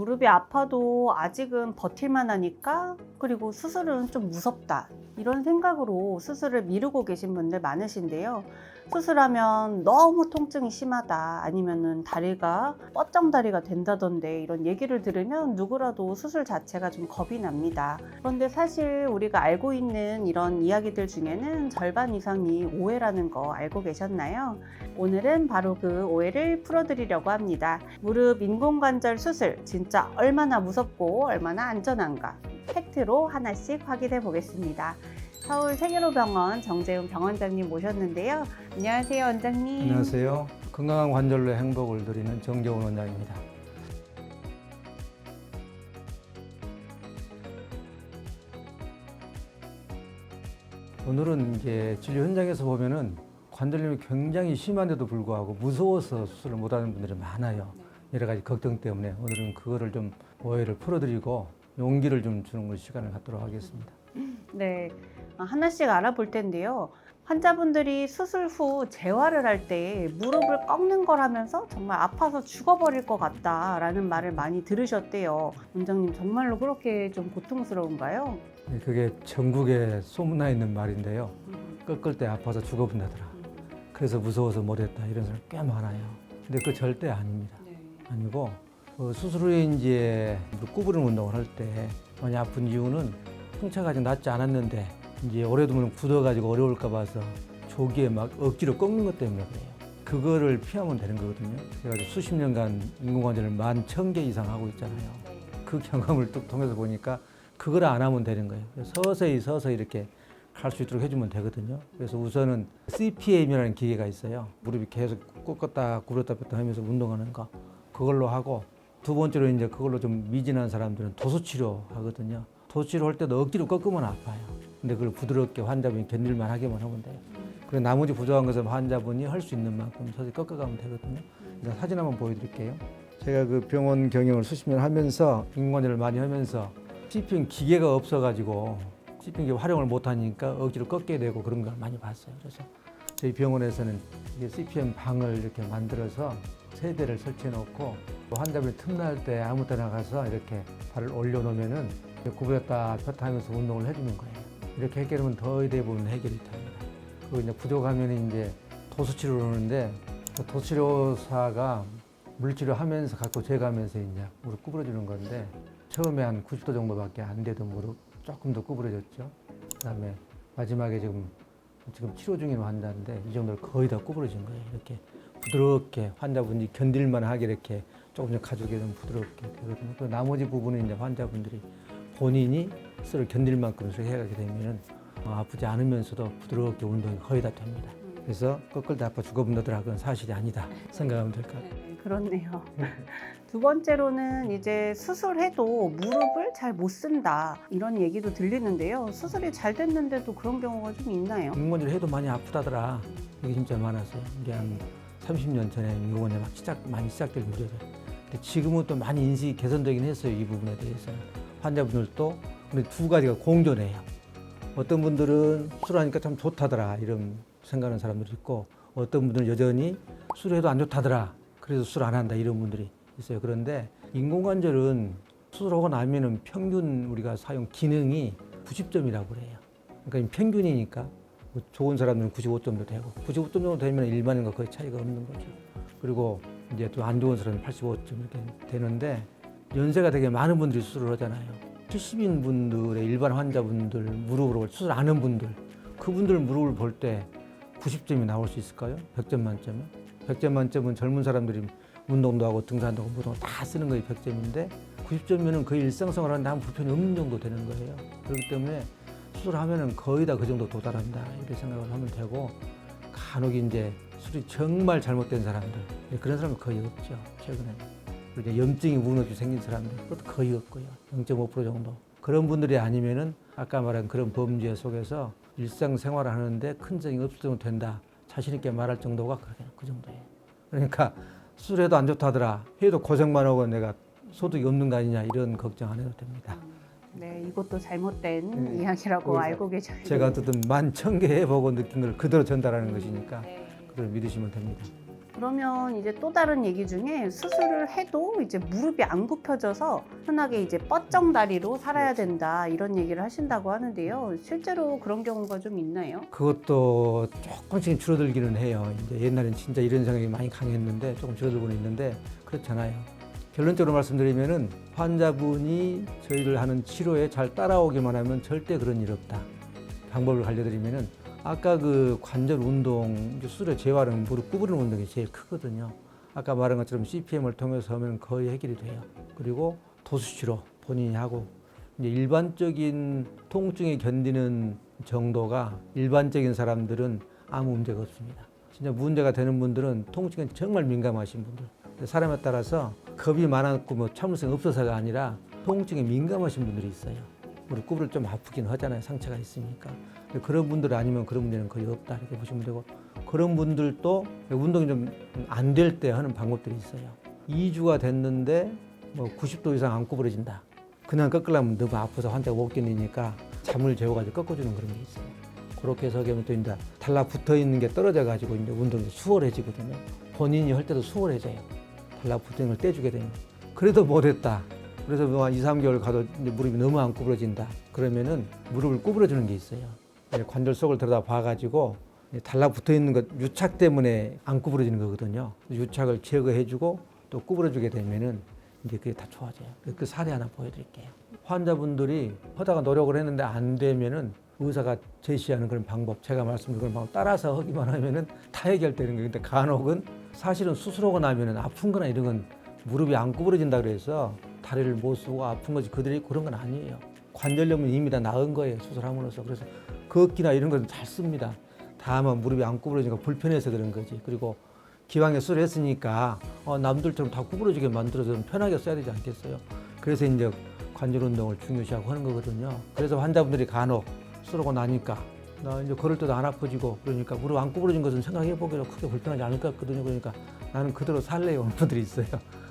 무릎이 아파도 아직은 버틸만 하니까, 그리고 수술은 좀 무섭다, 이런 생각으로 수술을 미루고 계신 분들 많으신데요. 수술하면 너무 통증이 심하다, 아니면은 다리가 뻗정다리가 된다던데 이런 얘기를 들으면 누구라도 수술 자체가 좀 겁이 납니다. 그런데 사실 우리가 알고 있는 이런 이야기들 중에는 절반 이상이 오해라는 거 알고 계셨나요? 오늘은 바로 그 오해를 풀어드리려고 합니다. 무릎 인공관절 수술 진짜 얼마나 무섭고 얼마나 안전한가 팩트로 하나씩 확인해 보겠습니다. 서울 세계로병원 정재훈 병원장님 모셨는데요. 안녕하세요, 원장님. 안녕하세요. 건강한 관절로 행복을 드리는 정재훈 원장입니다. 오늘은 이제 진료 현장에서 보면은 관절염이 굉장히 심한데도 불구하고 무서워서 수술을 못하는 분들이 많아요. 여러 가지 걱정 때문에 오늘은 그거를 좀 오해를 풀어드리고 용기를 좀 주는 시간을 갖도록 하겠습니다. 네, 하나씩 알아볼 텐데요. 환자분들이 수술 후 재활을 할 때 무릎을 꺾는 걸 하면서 정말 아파서 죽어버릴 것 같다라는 말을 많이 들으셨대요. 원장님, 정말로 그렇게 좀 고통스러운가요? 그게 전국에 소문나 있는 말인데요. 꺾을 때 아파서 죽어본다더라. 그래서 무서워서 못했다, 이런 사람 꽤 많아요. 근데 그거 절대 아닙니다. 아니고 수술 후에 이제 무릎 구부리는 운동을 할 때 많이 아픈 이유는 상처가 아직 낫지 않았는데 이제 오래 두면 굳어가지고 어려울까 봐서 조기에 막 억지로 꺾는 것 때문에 그래요. 그거를 피하면 되는 거거든요. 그래가지고 수십 년간 인공관절을 11,000개 이상 하고 있잖아요. 그 경험을 뚝 통해서 보니까 그걸 안 하면 되는 거예요. 서서히 이렇게 갈 수 있도록 해주면 되거든요. 그래서 우선은 CPM이라는 기계가 있어요. 무릎이 계속 꺾었다 구부렸다 폈다 하면서 운동하는 거, 그걸로 하고, 두 번째로 이제 그걸로 좀 미진한 사람들은 도수치료 하거든요. 도수치료 할 때도 억지로 꺾으면 아파요. 근데 그걸 부드럽게 환자분이 견딜만 하게만 하면 돼요. 그리고 나머지 부족한 것은 환자분이 할 수 있는 만큼 서서히 꺾어가면 되거든요. 일단 사진 한번 보여드릴게요. 제가 그 병원 경영을 수십 년 하면서 인공관절을 많이 하면서 CPM 기계가 없어가지고 CPM 기계 활용을 못하니까 억지로 꺾게 되고 그런 걸 많이 봤어요. 그래서 저희 병원에서는 이게 CPM 방을 이렇게 만들어서 3대를 설치해 놓고 환자분이 틈날 때 아무 때나 가서 이렇게 발을 올려놓으면은 구부렸다 폈다 하면서 운동을 해주는 거예요. 이렇게 해결하면 거의 대부분 해결이 됩니다. 그리고 이제 부족하면 이제 도수치료를 하는데, 도수치료사가 물리치료 하면서 갖고 재가면서 이제 무릎 구부러주는 건데, 처음에 한 90도 정도밖에 안 되던 무릎 조금 더 구부러졌죠. 그다음에 마지막에 지금 치료 중인 환자인데 이 정도로 거의 다 구부러진 거예요. 이렇게 부드럽게 환자분이 견딜만 하게 이렇게 조금씩 가족이 좀 부드럽게 되거든요. 그 나머지 부분은 이제 환자분들이 본인이 스스로 견딜 만큼 해가게 되면은 아프지 않으면서도 부드럽게 운동이 거의 다 됩니다. 그래서 꺾을 때 아파 죽어본다더라, 그건 사실이 아니다 생각하면 될 것 같아요. 네, 그렇네요. 두 번째로는 이제 수술해도 무릎을 잘 못 쓴다, 이런 얘기도 들리는데요. 수술이 잘 됐는데도 그런 경우가 좀 있나요? 인공관절 해도 많이 아프다더라, 이게 진짜 많았어요. 이게 한 30년 전에 인공관절 많이 시작될 무렵에. 근데 지금은 또 많이 인식이 개선되긴 했어요, 이 부분에 대해서는. 환자분들도. 근데 두 가지가 공존해요. 어떤 분들은 수술하니까 참 좋다더라, 이런 생각하는 사람들이 있고, 어떤 분들은 여전히 수술해도 안 좋다더라, 그래서 수술 안 한다, 이런 분들이 있어요. 그런데 인공관절은 수술하고 나면은 평균 우리가 사용 기능이 90점이라고 그래요. 그러니까 평균이니까 뭐 좋은 사람들은 95점도 되고, 95점 정도 되면 일반인과 거의 차이가 없는 거죠. 그리고 이제 또 안 좋은 사람은 85점 이렇게 되는데, 연세가 되게 많은 분들이 수술을 하잖아요. 70인 분들의 일반 환자분들 무릎으로 수술 안 한 분들, 그분들 무릎을 볼 때 90점이 나올 수 있을까요? 100점 만점에? 100점 만점은 젊은 사람들이 운동도 하고 등산도 하고 모든 걸 다 쓰는 거예요, 100점인데 90점이면 거의 일상생활 하는데 아무 불편이 없는 정도 되는 거예요. 그렇기 때문에 수술하면은 거의 다 그 정도 도달한다, 이렇게 생각을 하면 되고, 간혹 이제 수술이 정말 잘못된 사람들, 그런 사람은 거의 없죠, 최근에는. 그리고 이제 염증이 운 없이 생긴 사람들, 그것도 거의 없고요, 0.5% 정도. 그런 분들이 아니면은 아까 말한 그런 범죄 속에서 일상생활을 하는데 큰 적이 없어도 된다, 자신 있게 말할 정도가 그 정도예요. 그러니까 수술해도 안 좋다더라, 해도 고생만 하고 내가 소득이 없는 거 아니냐, 이런 걱정 안 해도 됩니다. 네, 이것도 잘못된 네, 이야기라고 알고 계셔요. 제가 어쨌든 11,000개 해보고 느낀 걸 그대로 전달하는 것이니까 그걸 믿으시면 됩니다. 그러면 이제 또 다른 얘기 중에 수술을 해도 이제 무릎이 안 굽혀져서 흔하게 이제 뻗정 다리로 살아야 된다 이런 얘기를 하신다고 하는데요. 실제로 그런 경우가 좀 있나요? 그것도 조금씩 줄어들기는 해요. 이제 옛날엔 진짜 이런 생각이 많이 강했는데 조금 줄어들고는 있는데 그렇잖아요. 결론적으로 말씀드리면은 환자분이 저희를 하는 치료에 잘 따라오기만 하면 절대 그런 일 없다. 방법을 알려드리면은 아까 그 관절 운동, 수술의 재활은 무릎 구부리는 운동이 제일 크거든요. 아까 말한 것처럼 CPM을 통해서 하면 거의 해결이 돼요. 그리고 도수치료 본인이 하고 이제 일반적인 통증에 견디는 정도가 일반적인 사람들은 아무 문제가 없습니다. 진짜 문제가 되는 분들은 통증에 정말 민감하신 분들. 사람에 따라서 겁이 많았고 뭐 참을성이 없어서가 아니라 통증에 민감하신 분들이 있어요. 무릎 구부릴 좀 아프긴 하잖아요. 상처가 있으니까. 그런 분들 아니면 그런 문제는 거의 없다 이렇게 보시면 되고 그런 분들도 운동이 좀 안 될 때 하는 방법들이 있어요. 2주가 됐는데 뭐 90도 이상 안 구부러진다. 그냥 꺾으려면 너무 아파서 환자가 못 견디니까 잠을 재워가지고 꺾어주는 그런 게 있어요. 그렇게 해서 하면 또 이제 달라붙어 있는 게 떨어져가지고 이제 운동이 수월해지거든요. 본인이 할 때도 수월해져요. 달라붙어 있는 걸 떼주게 되면. 그래도 못했다. 그래서 뭐 한 2, 3개월 가도 이제 무릎이 너무 안 구부러진다. 그러면은 무릎을 구부러주는 게 있어요. 관절 속을 들여다 봐가지고 달라붙어 있는 것 유착 때문에 안 구부러지는 거거든요. 유착을 제거해주고 또 구부러주게 되면은 이제 그게 다 좋아져요. 그 사례 하나 보여드릴게요. 환자분들이 하다가 노력을 했는데 안 되면은 의사가 제시하는 그런 방법, 제가 말씀드린 그런 방법 따라서 하기만 하면은 다 해결되는 거예요. 근데 간혹은 사실은 수술하고 나면은 아픈 거나 이런 건 무릎이 안 구부러진다 그래서 다리를 못 쓰고 아픈 거지 그들이 그런 건 아니에요. 관절염은 이미 다 나은 거예요. 수술함으로써. 그래서 걷기나 이런 건 잘 씁니다. 다만 무릎이 안 구부러지니까 불편해서 그런 거지. 그리고 기왕에 수술했으니까 남들처럼 다 구부러지게 만들어서 좀 편하게 써야 되지 않겠어요. 그래서 이제 관절 운동을 중요시하고 하는 거거든요. 그래서 환자분들이 간혹 수술하고 나니까 나 이제 걸을 때도 안 아파지고 그러니까 무릎 안 구부러진 것은 생각해 보기로 크게 불편하지 않을 것 같거든요. 그러니까 나는 그대로 살래요. 오는 분들이 있어요.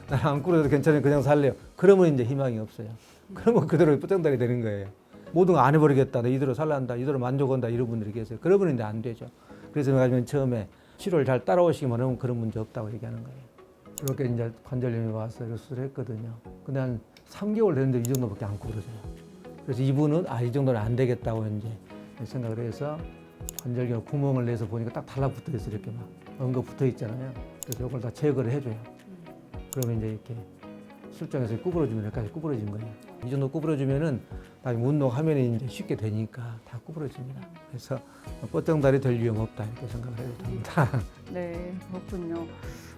나는 안 구부러져도 괜찮아요. 그냥 살래요. 그러면 이제 희망이 없어요. 그러면 그대로 뿌정달이 되는 거예요. 모든 거 안 해버리겠다. 나 이대로 살란다. 이대로 만족한다. 이런 분들이 계세요. 그러면 이제 안 되죠. 그래서 내가 처음에 치료를 잘 따라오시기만 하면 그런 문제 없다고 얘기하는 거예요. 이렇게 이제 관절염이 와서 수술했거든요. 근데 한 3개월 됐는데 이 정도밖에 안 구부러져요. 그래서 이분은 이 정도는 안 되겠다고 이제 생각을 해서 관절경 구멍을 내서 보니까 딱 달라붙어 있어 이렇게 막 엉거 붙어 있잖아요. 그래서 이걸 다 제거를 해줘요. 그러면 이제 이렇게 술장에서 구부러지면 여기까지 구부러진 거예요. 이 정도 구부러지면은 나중에 운동하면 이제 쉽게 되니까 다 구부러집니다. 그래서 뻗정다리 될 위험 없다 이렇게 생각을 해도 됩니다. 네, 그렇군요.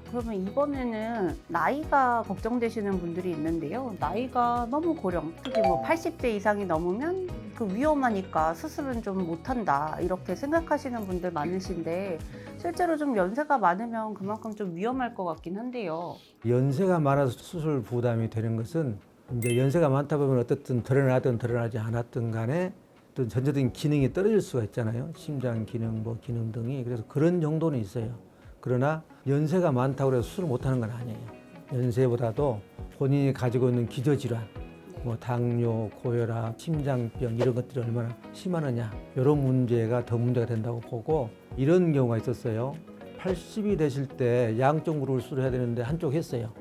그러면 이번에는 나이가 걱정되시는 분들이 있는데요. 나이가 너무 고령, 특히 뭐 80대 이상이 넘으면 그 위험하니까 수술은 좀 못한다 이렇게 생각하시는 분들 많으신데 실제로 좀 연세가 많으면 그만큼 좀 위험할 것 같긴 한데요. 연세가 많아서 수술 부담이 되는 것은 이제 연세가 많다 보면 어떻든 드러나든 드러나지 않았든 간에 또 전체적인 기능이 떨어질 수가 있잖아요. 심장 기능, 뭐 기능 등이. 그래서 그런 정도는 있어요. 그러나 연세가 많다고 해서 수술을 못하는 건 아니에요. 연세보다도 본인이 가지고 있는 기저질환, 뭐 당뇨, 고혈압, 심장병 이런 것들이 얼마나 심하느냐 이런 문제가 더 문제가 된다고 보고 이런 경우가 있었어요. 80이 되실 때 양쪽 무릎을 수술해야 되는데 한쪽 했어요.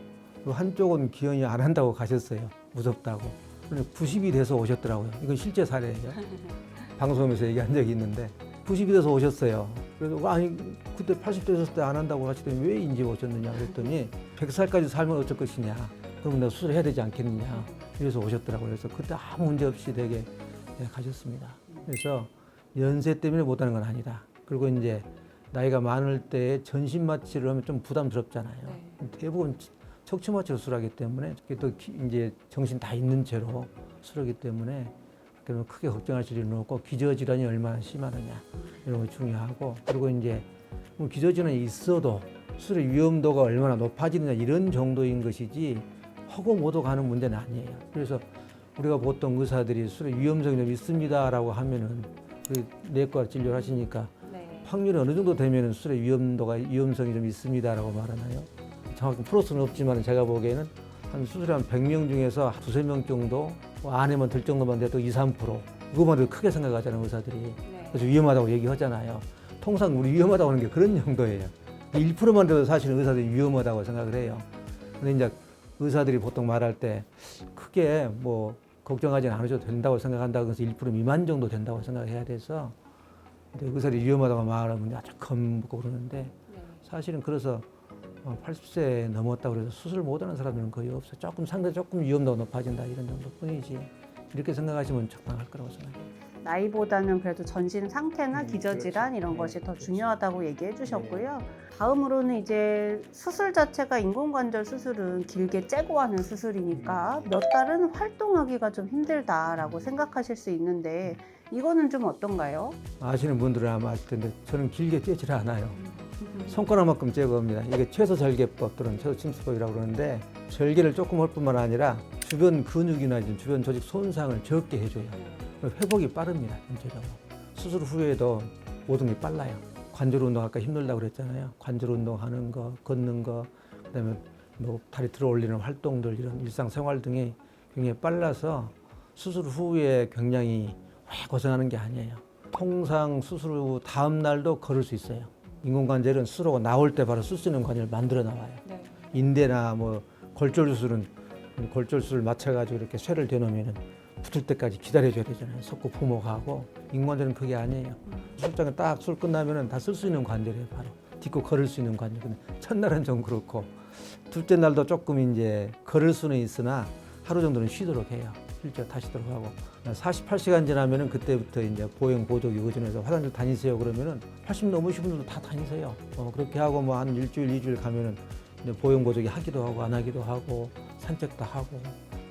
한쪽은 기원이 안 한다고 가셨어요. 무섭다고. 그런데 90이 돼서 오셨더라고요. 이건 실제 사례예요. 방송에서 얘기한 적이 있는데 90이 돼서 오셨어요. 그래서 아니 그때 80대 됐을 때 안 한다고 하시더니 왜 이제 오셨느냐 그랬더니 100살까지 살면 어쩔 것이냐. 그러면 내가 수술해야 되지 않겠느냐. 이래서 오셨더라고요. 그래서 그때 아무 문제 없이 되게 가셨습니다. 그래서 연세 때문에 못하는 건 아니다. 그리고 이제 나이가 많을 때 전신 마취를 하면 좀 부담스럽잖아요. 대부분 척추 마취로 수술하기 때문에 또 이제 정신 다 있는 채로 수술하기 때문에 그러면 크게 걱정하실 일은 없고 기저질환이 얼마나 심하느냐 이런 거 중요하고 그리고 이제 기저질환이 있어도 수술의 위험도가 얼마나 높아지느냐 이런 정도인 것이지 하고 못하고 하는 문제는 아니에요. 그래서 우리가 보통 의사들이 수술의 위험성이 좀 있습니다라고 하면은 내과 진료를 하시니까 확률이 어느 정도 되면은 수술의 위험성이 좀 있습니다라고 말하나요? 정확히 프로스는 없지만 제가 보기에는 한 수술에 한 100명 중에서 2~3명 정도 안에만 들 정도만 돼도 2~3% 그것만 해도 크게 생각하잖아요 의사들이. 그래서 위험하다고 얘기하잖아요. 통상 우리 위험하다고 하는 게 그런 정도예요. 1%만 돼도 사실은 의사들이 위험하다고 생각을 해요. 근데 이제 의사들이 보통 말할 때 크게 뭐 걱정하지 않으셔도 된다고 생각한다고 해서 1% 미만 정도 된다고 생각해야 돼서 근데 의사들이 위험하다고 말하면 아주 겁먹고 그러는데 사실은 그래서 80세 넘었다고 그래서 수술 못하는 사람들은 거의 없어요. 상대 조금 위험도가 높아진다 이런 정도뿐이지 이렇게 생각하시면 적당할 거라고 생각해요. 나이보다는 그래도 전신 상태나 기저질환 이런 것이 더 중요하다고 얘기해 주셨고요. 다음으로는 이제 수술 자체가 인공관절 수술은 길게 째고 하는 수술이니까 몇 달은 활동하기가 좀 힘들다라고 생각하실 수 있는데 이거는 좀 어떤가요? 아시는 분들은 아마 아실 텐데 저는 길게 째질 않아요. 손가락만큼 제거합니다. 이게 최소절개법 또는 최소침수법이라고 그러는데 절개를 조금 할 뿐만 아니라 주변 근육이나 주변 조직 손상을 적게 해줘요. 회복이 빠릅니다. 전체적으로. 수술 후에도 모든 게 빨라요. 관절 운동 아까 힘들다고 그랬잖아요. 관절 운동하는 거, 걷는 거, 그다음에 뭐 다리 들어 올리는 활동들 이런 일상생활 등이 굉장히 빨라서 수술 후에 굉장히 오래 고생하는 게 아니에요. 통상 수술 후 다음 날도 걸을 수 있어요. 인공관절은 수술하고 나올 때 바로 쓸 수 있는 관절을 만들어 나와요. 네. 인대나 뭐 골절 수술은 골절 수술 맞춰가지고 이렇게 쇠를 대놓으면은 붙을 때까지 기다려줘야 되잖아요. 속고 부모가고 인공관절은 그게 아니에요. 수술장에 딱 술 끝나면은 다 쓸 수 있는 관절이에요. 바로 딛고 걸을 수 있는 관절. 근데 첫날은 좀 그렇고 둘째 날도 조금 이제 걸을 수는 있으나 하루 정도는 쉬도록 해요. 실제 다시도록 하고 48시간 지나면은 그때부터 이제 보행 보조기 의존해서 화장실 다니세요 그러면은 80 넘으신 분들도 다 다니세요. 그렇게 하고 뭐 한 일주일, 2주일 가면은 이제 보행 보조기 하기도 하고 안 하기도 하고 산책도 하고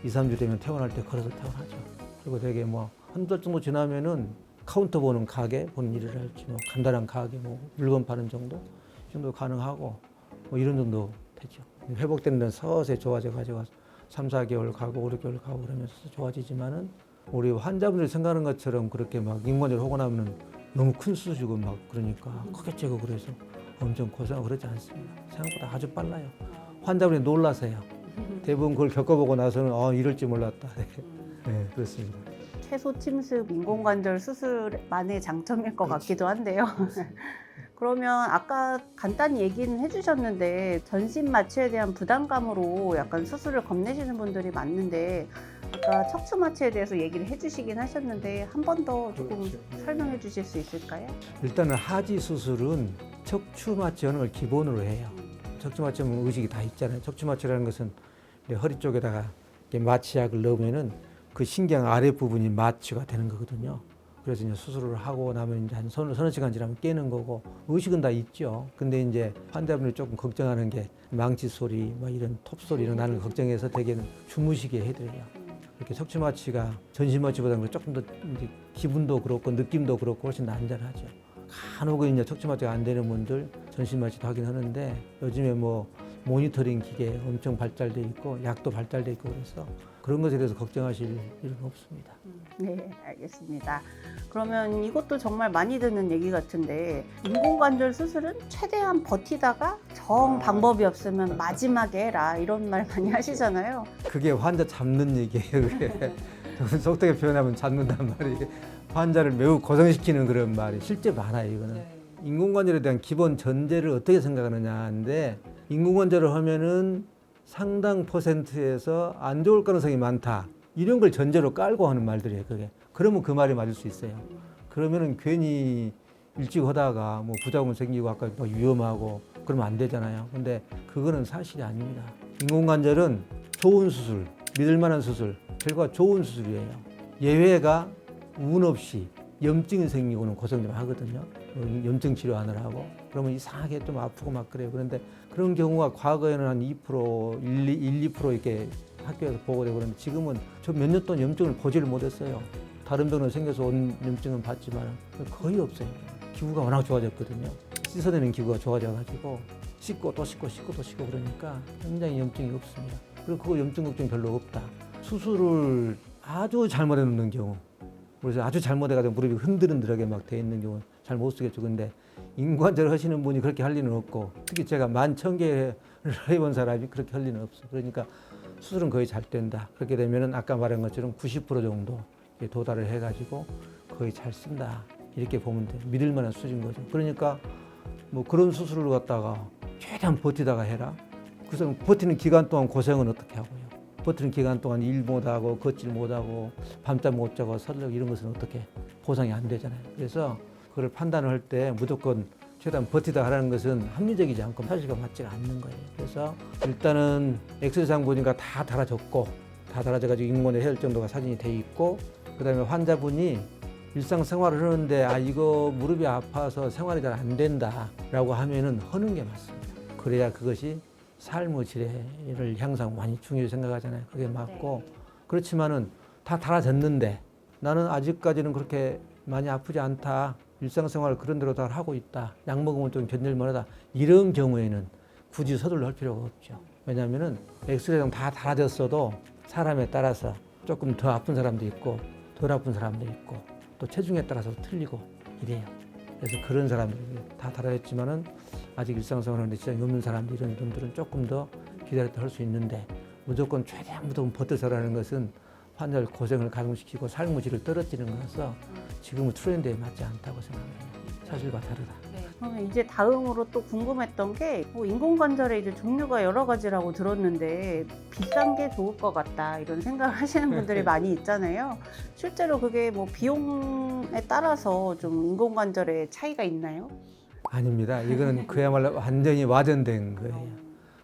2, 3주 되면 퇴원할 때 걸어서 퇴원하죠. 그리고 되게 뭐 한 달 정도 지나면은 카운터 보는 가게 보는 일을 할지 뭐 간단한 가게 뭐 물건 파는 정도 이 정도 가능하고 뭐 이런 정도 되죠. 회복되는 데는 서서히 좋아져 가지고 3, 4개월 가고 5, 6개월 가고 그러면서 좋아지지만은 우리 환자분들이 생각하는 것처럼 그렇게 막 인공관절 하고 나면은 너무 큰 수술이고 막 그러니까 크게 째고 그래서 엄청 고생하고 그러지 않습니다. 생각보다 아주 빨라요. 환자분이 놀라세요. 대부분 그걸 겪어보고 나서는 이럴지 몰랐다. 네, 그렇습니다. 최소 침습 인공관절 수술만의 장점일 것 같기도 한데요. 그러면 아까 간단히 얘기는 해주셨는데 전신 마취에 대한 부담감으로 약간 수술을 겁내시는 분들이 많은데 아까 척추 마취에 대해서 얘기를 해주시긴 하셨는데 한 번 더 조금 그렇죠. 설명해 주실 수 있을까요? 일단은 하지 수술은 척추 마취하는 걸 기본으로 해요. 척추 마취하면 의식이 다 있잖아요. 척추 마취라는 것은 이제 허리 쪽에다가 이렇게 마취약을 넣으면은 그 신경 아래 부분이 마취가 되는 거거든요. 그래서 이제 수술을 하고 나면 이제 한 서너 시간 지나면 깨는 거고 의식은 다 있죠. 근데 이제 환자분들이 조금 걱정하는 게 망치 소리, 뭐 이런 톱 소리 이런 나는 걱정해서 대개는 주무시게 해드려요. 이렇게 척추 마취가 전신 마취보다는 조금 더 이제 기분도 그렇고 느낌도 그렇고 훨씬 더 안전하죠. 간혹 이제 척추 마취가 안 되는 분들 전신 마취도 하긴 하는데 요즘에 뭐 모니터링 기계 엄청 발달돼 있고 약도 발달돼 있고 그래서 그런 것에 대해서 걱정하실 일은 없습니다. 네, 알겠습니다. 그러면 이것도 정말 많이 듣는 얘기 같은데 인공관절 수술은 최대한 버티다가 정 방법이 없으면 마지막에 해라 이런 말 많이 하시잖아요. 그게 환자 잡는 얘기예요. 그게 속되게 표현하면 잡는단 말이 환자를 매우 고생시키는 그런 말이 실제 많아요. 이거는 인공관절에 대한 기본 전제를 어떻게 생각하느냐인데 인공관절을 하면은 상당 퍼센트에서 안 좋을 가능성이 많다. 이런 걸 전제로 깔고 하는 말들이에요. 그게 그러면 그 말이 맞을 수 있어요. 그러면은 괜히 일찍 하다가 뭐 부작용 생기고 아까 뭐 위험하고 그러면 안 되잖아요. 근데 그거는 사실이 아닙니다. 인공관절은 좋은 수술, 믿을 만한 수술, 결과가 좋은 수술이에요. 예외가 운 없이 염증이 생기고는 고생 좀 하거든요. 염증 치료하느라고. 그러면 이상하게 좀 아프고 막 그래요. 그런데 그런 경우가 과거에는 한 2%, 1, 2% 이렇게 학교에서 보고되고 그러는데 지금은 저 몇 년 동안 염증을 보지를 못했어요. 다른 병은 생겨서 온 염증은 봤지만 거의 없어요. 기구가 워낙 좋아졌거든요. 씻어내는 기구가 좋아져가지고 씻고 또 씻고 씻고 또 씻고 그러니까 굉장히 염증이 없습니다. 그리고 그거 염증 걱정 별로 없다. 수술을 아주 잘못해 놓는 경우 그래서 아주 잘못해가지고 무릎이 흔들흔들하게 막 돼 있는 경우는 잘 못 쓰겠죠. 근데 인관절 하시는 분이 그렇게 할 리는 없고 특히 제가 11,000개를 해본 사람이 그렇게 할 리는 없어요. 그러니까 수술은 거의 잘 된다. 그렇게 되면은 아까 말한 것처럼 90% 정도 도달을 해가지고 거의 잘 쓴다. 이렇게 보면 돼요. 믿을 만한 수준인 거죠. 그러니까 뭐 그런 수술을 갖다가 최대한 버티다가 해라. 그래서 버티는 기간 동안 고생은 어떻게 하고요? 버티는 기간 동안 일 못하고 걷질 못하고 밤잠 못 자고 설레고 이런 것은 어떻게 보상이 안 되잖아요. 그래서 그걸 판단을 할 때 무조건 최대한 버티다 하라는 것은 합리적이지 않고 사실과 맞지가 않는 거예요. 그래서 일단은 엑스레이상 보니까 다 달아졌고 다 달아져가지고 인공관절 해야 할 정도가 사진이 돼 있고 그다음에 환자분이 일상생활을 하는데 아 이거 무릎이 아파서 생활이 잘 안 된다라고 하면은 하는 게 맞습니다. 그래야 그것이 삶의 질을 향상 많이 중요히 생각하잖아요. 그게 맞고 그렇지만은 다 달아졌는데 나는 아직까지는 그렇게 많이 아프지 않다. 일상생활을 그런 대로 다 하고 있다. 약 먹으면 좀 견딜만하다. 이런 경우에는 굳이 서둘러 할 필요가 없죠. 왜냐하면은 엑스레이랑 다 달아졌어도 사람에 따라서 조금 더 아픈 사람도 있고 덜 아픈 사람도 있고 또 체중에 따라서 틀리고 이래요. 그래서 그런 사람들이 다 달아졌지만은 아직 일상생활하는데 지장이 없는 사람들 이런 분들은 조금 더 기다렸다 할 수 있는데 무조건 최대한 무조건 버텨서라는 것은 환자를 고생을 가중시키고 삶의 질을 떨어뜨리는 거라서 지금의 트렌드에 맞지 않다고 생각해요. 사실과 다르다. 그러면 이제 다음으로 또 궁금했던 게 인공관절의 이제 종류가 여러 가지라고 들었는데 비싼 게 좋을 것 같다 이런 생각을 하시는 분들이 많이 있잖아요. 실제로 그게 뭐 비용에 따라서 좀 인공관절에 차이가 있나요? 아닙니다. 이거는 그야말로 완전히 와전된 거예요.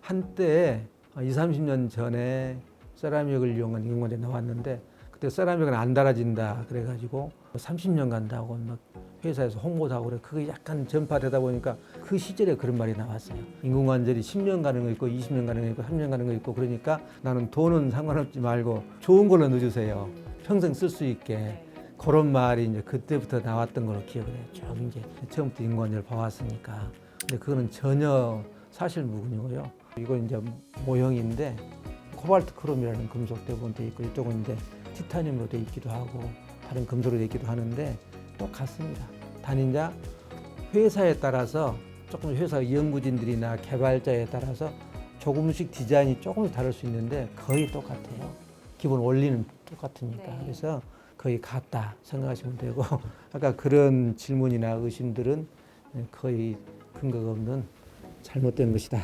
한때 20, 30년 전에 세라믹을 이용한 인공관절이 나왔는데 그때 세라믹은 안 달아진다 그래가지고 30년 간다고 막 회사에서 홍보도 하고 그래. 그게 약간 전파되다 보니까 그 시절에 그런 말이 나왔어요. 인공관절이 10년 가는 거 있고 20년 가는 거 있고 3년 가는 거 있고 그러니까 나는 돈은 상관없지 말고 좋은 걸로 넣어주세요. 평생 쓸 수 있게. 그런 말이 이제 그때부터 나왔던 걸로 기억을 해요. 쭉 이제 처음부터 인공관절을 봐왔으니까. 근데 그거는 전혀 사실무근이고요. 이건 이제 모형인데 코발트 크롬이라는 금속 대부분 돼 있고 이쪽은 이제 티타늄으로 돼 있기도 하고 다른 금속으로 돼 있기도 하는데 똑같습니다. 단 이제 회사에 따라서 조금 회사 연구진들이나 개발자에 따라서 조금씩 디자인이 조금씩 다를 수 있는데 거의 똑같아요. 기본 원리는 똑같으니까. 그래서 거의 같다 생각하시면 되고 아까 그런 질문이나 의심들은 거의 근거가 없는 잘못된 것이다.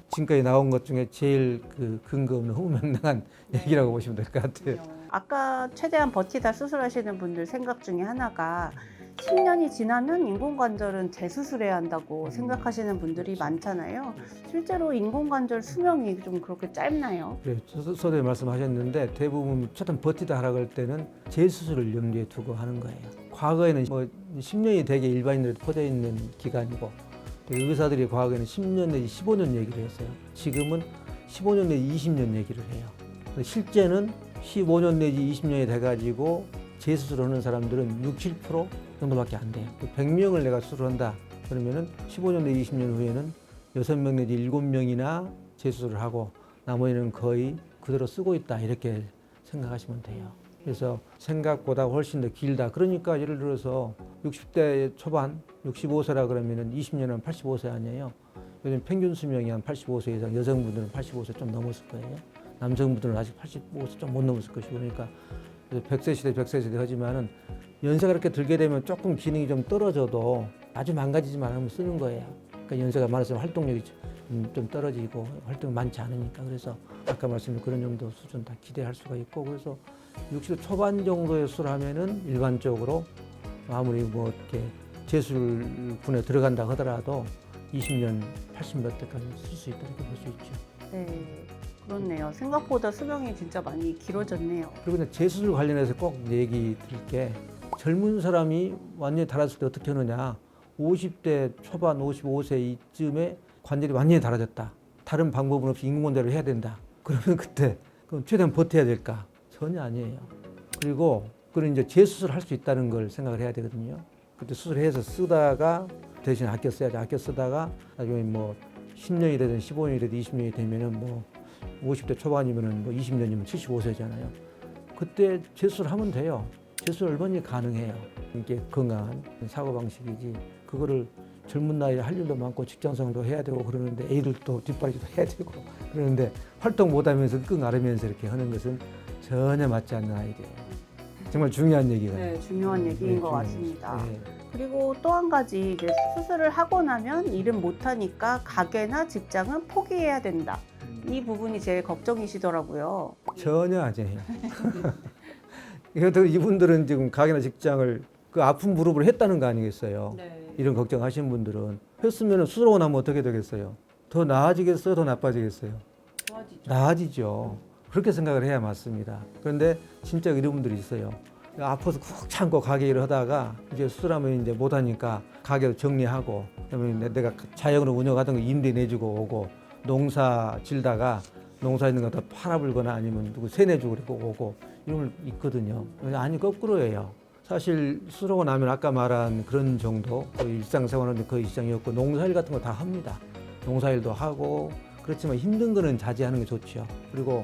지금까지 나온 것 중에 제일 그 근거 없는 후명랑한 얘기라고 보시면 될 것 같아요. 아까 최대한 버티다 수술하시는 분들 생각 중에 하나가 10년이 지나면 인공관절은 재수술해야 한다고 생각하시는 분들이 많잖아요. 실제로 인공관절 수명이 좀 그렇게 짧나요? 네, 서두에 말씀하셨는데 대부분 최대한 버티다 하라고 할 때는 재수술을 염두에 두고 하는 거예요. 과거에는 뭐 10년이 되게 일반인들에 퍼져 있는 기간이고 의사들이 과거에는 10년 내지 15년 얘기를 했어요. 지금은 15년 내지 20년 얘기를 해요. 실제는 15년 내지 20년이 돼가지고 재수술을 하는 사람들은 6, 7% 정도밖에 안 돼요. 100명을 내가 수술한다. 그러면은 15년 내지 20년 후에는 6명 내지 7명이나 재수술을 하고 나머지는 거의 그대로 쓰고 있다. 이렇게 생각하시면 돼요. 그래서 생각보다 훨씬 더 길다. 그러니까 예를 들어서 60대 초반, 65세라 그러면은 20년은 85세 아니에요. 요즘 평균 수명이 한 85세 이상, 여성분들은 85세 좀 넘었을 거예요. 남성분들은 아직 85세 좀 못 넘었을 것이고 그러니까 100세 시대, 100세 시대 하지만은 연세가 이렇게 들게 되면 조금 기능이 좀 떨어져도 아주 망가지지만 않으면 쓰는 거예요. 그러니까 연세가 많아서 활동력이 좀 떨어지고 활동이 많지 않으니까 그래서 아까 말씀드린 그런 정도 수준 다 기대할 수가 있고 그래서 60대 초반 정도의 수술하면은 일반적으로 아무리 뭐 이렇게 재술군에 들어간다 하더라도 20년, 80몇 대까지 쓸 수 있다 이렇게 볼 수 있죠. 네, 그렇네요. 생각보다 수명이 진짜 많이 길어졌네요. 그리고 이제 재수술 관련해서 꼭 얘기 드릴 게 젊은 사람이 완전히 달았을 때 어떻게 하느냐 50대 초반 55세 이쯤에 관절이 완전히 달아졌다. 다른 방법은 없이 인공관절을 해야 된다. 그러면 그때 그럼 최대한 버텨야 될까? 전혀 아니에요. 그리고 그런 이제 재수술을 할 수 있다는 걸 생각을 해야 되거든요. 그때 수술해서 쓰다가 대신 아껴 써야지. 아껴 쓰다가 나중에 뭐 10년이 되든 15년이 되든 20년이 되면은 뭐 50대 초반이면은 뭐 20년이면 75세잖아요. 그때 재수술 하면 돼요. 재수술 얼마나 가능해요. 이게 건강한 사고방식이지. 그거를 젊은 나이에 할 일도 많고 직장생활도 해야 되고 그러는데 애들도 뒷바라지도 해야 되고 그러는데 활동 못하면서 끙 앓으면서 이렇게 하는 것은 전혀 맞지 않는 아이디어예요. 정말 중요한 얘기가. 네, 중요한 얘기인 것 중요한 같습니다. 얘기. 네. 그리고 또 한 가지 이제 수술을 하고 나면 일은 못하니까 가게나 직장은 포기해야 된다. 이 부분이 제일 걱정이시더라고요. 전혀 아니에요. 이것도 이분들은 지금 가게나 직장을 그 아픈 무릎을 했다는 거 아니겠어요? 네. 이런 걱정하시는 분들은 했으면 수술하고 나면 어떻게 되겠어요? 더 나아지겠어요? 더 나빠지겠어요? 나아지죠. 그렇게 생각을 해야 맞습니다. 그런데 진짜 이런 분들이 있어요. 아파서 쿡 참고 가게 일을 하다가 이제 수술하면 이제 못하니까 가게를 정리하고 그다음에 내가 자영으로 운영하던 거 임대 내주고 오고 농사 질다가 농사 있는 거 다 팔아불거나 아니면 누구 세내주고 그러고 오고 이런 분 있거든요. 아니 거꾸로예요. 사실 수술하고 나면 아까 말한 그런 정도 거의 일상생활은 거의 일상이었고 농사일 같은 거 다 합니다. 농사일도 하고 그렇지만 힘든 거는 자제하는 게 좋죠. 그리고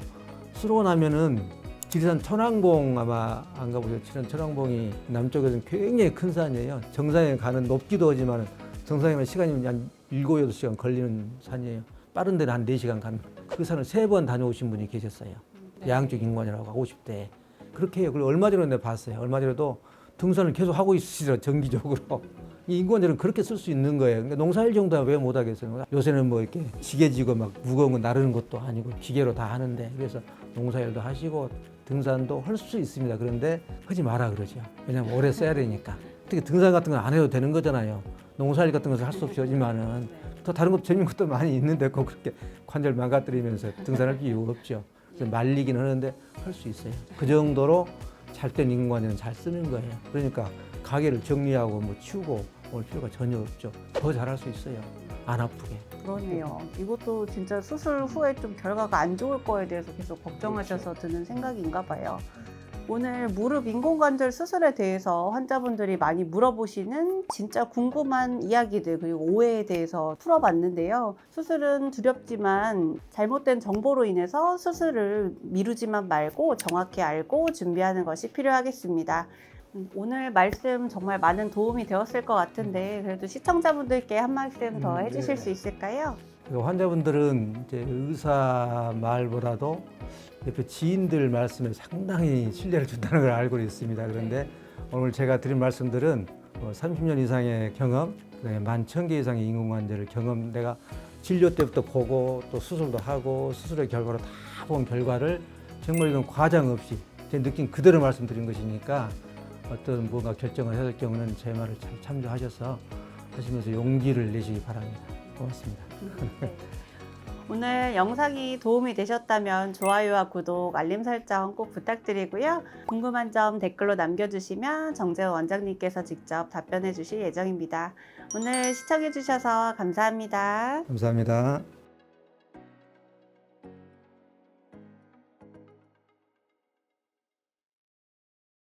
수술하고 나면은 지리산 천왕봉 아마 안 가보셨죠? 지리산 천왕봉이 남쪽에서는 굉장히 큰 산이에요. 정상에 가는 높기도 하지만 정상에 가는 시간이 한 7, 8시간 걸리는 산이에요. 빠른 데는 한 4시간 가는 그 산을 3번 다녀오신 분이 계셨어요. 양쪽 인관이라고 50대. 그렇게 해요. 그리고 얼마 전에 내가 봤어요. 얼마 전에도 등산을 계속 하고 있으시더라고요. 정기적으로. 이 인관절은 그렇게 쓸 수 있는 거예요. 그러니까 농사일 정도야 왜 못하겠어요. 요새는 뭐 이렇게 지게지고 막 무거운 거 나르는 것도 아니고 기계로 다 하는데 그래서 농사일도 하시고 등산도 할 수 있습니다. 그런데 하지 마라 그러죠. 왜냐면 오래 써야 되니까. 특히 등산 같은 건 안 해도 되는 거잖아요. 농사일 같은 것을 할 수 없이 하지만은 또 다른 것도 재밌는 것도 많이 있는데 꼭 그렇게 관절 망가뜨리면서 등산할 이유가 없죠. 그래서 말리긴 하는데 할 수 있어요. 그 정도로 잘된 인공관절은 잘 쓰는 거예요. 그러니까 가게를 정리하고 뭐 치우고 올 필요가 전혀 없죠. 더 잘할 수 있어요. 안 아프게. 그러네요. 이것도 진짜 수술 후에 좀 결과가 안 좋을 거에 대해서 계속 걱정하셔서 드는 생각인가 봐요. 오늘 무릎 인공관절 수술에 대해서 환자분들이 많이 물어보시는 진짜 궁금한 이야기들 그리고 오해에 대해서 풀어봤는데요. 수술은 두렵지만 잘못된 정보로 인해서 수술을 미루지만 말고 정확히 알고 준비하는 것이 필요하겠습니다. 오늘 말씀 정말 많은 도움이 되었을 것 같은데 그래도 시청자분들께 한 말씀 더 해주실 수 있을까요? 그리고 환자분들은 이제 의사 말보다도 옆에 지인들 말씀에 상당히 신뢰를 준다는 걸 알고 있습니다. 그런데 오늘 제가 드린 말씀들은 30년 이상의 경험, 그다음에 11,000개 이상의 인공관절을 경험, 내가 진료 때부터 보고 또 수술도 하고 수술의 결과로 다 본 결과를 정말 이건 과장 없이 제 느낌 그대로 말씀드린 것이니까 어떤 뭔가 결정을 해야 될 경우는 제 말을 잘 참조하셔서 하시면서 용기를 내시기 바랍니다. 고맙습니다. 네. 오늘 영상이 도움이 되셨다면 좋아요와 구독, 알림 설정 꼭 부탁드리고요. 궁금한 점 댓글로 남겨주시면 정재호 원장님께서 직접 답변해 주실 예정입니다. 오늘 시청해 주셔서 감사합니다. 감사합니다.